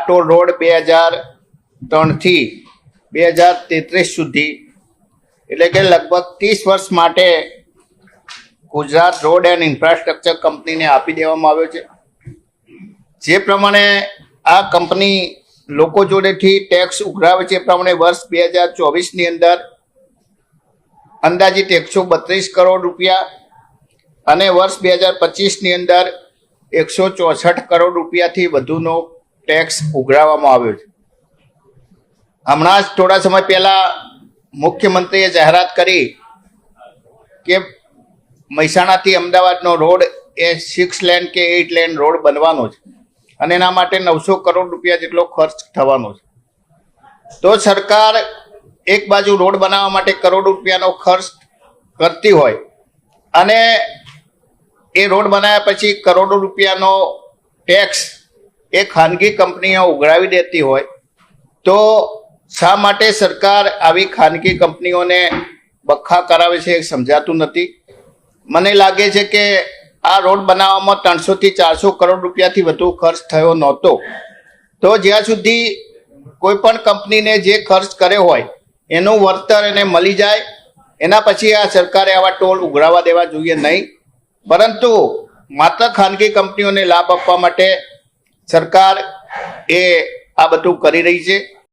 Toll road 2003થી 2033 સુધી એટલે કે લગભગ 30 વર્ષ માટે ગુજરાત રોડ એન્ડ ઇન્ફ્રાસ્ટ્રક્ચર કંપનીને આપી દેવામાં આવ્યો છે। જે પ્રમાણે આ કંપની લોકો જોડેથી ટેક્સ ઉઘરાવે છે એ પ્રમાણે વર્ષ 2024ની અંદર અંદાજિત 132 કરોડ રૂપિયા અને વર્ષ 2025ની અંદર 164 કરોડ રૂપિયાથી વધુનો ટેક્સ ઉઘરાવવામાં આવ્યો છે। હમણાં જ થોડા સમય પહેલા મુખ્યમંત્રીએ જાહેરાત કરી કે મહેસાણાથી અમદાવાદનો રોડ એ 6 લેન કે 8 લેન રોડ બનવાનો છે અને એના માટે 900 કરોડ રૂપિયા જેટલો ખર્ચ થવાનો છે। તો સરકાર એક બાજુ રોડ બનાવવા માટે કરોડો રૂપિયાનો ખર્ચ કરતી હોય અને એ રોડ બનાવ્યા પછી કરોડો રૂપિયાનો ટેક્સ એ ખાનગી કંપનીઓ ઉઘરાવી દેતી હોય તો શા માટે સરકાર આવી ખાનગી કંપનીઓને બખ્ખા કરાવે છે એ સમજાતું નથી। મને લાગે છે કે આ રોડ બનાવવામાં 300 થી 400 કરોડ રૂપિયાથી વધુ ખર્ચ થયો નહોતો। તો જ્યાં સુધી કોઈ પણ કંપનીને જે ખર્ચ કર્યો હોય એનું વળતર એને મળી જાય એના પછી આ સરકારે આવા ટોલ ઉઘરાવવા દેવા જોઈએ નહીં, પરંતુ માત્ર ખાનગી કંપનીઓને લાભ આપવા માટે સરકાર એ આ બધું કરી રહી છે।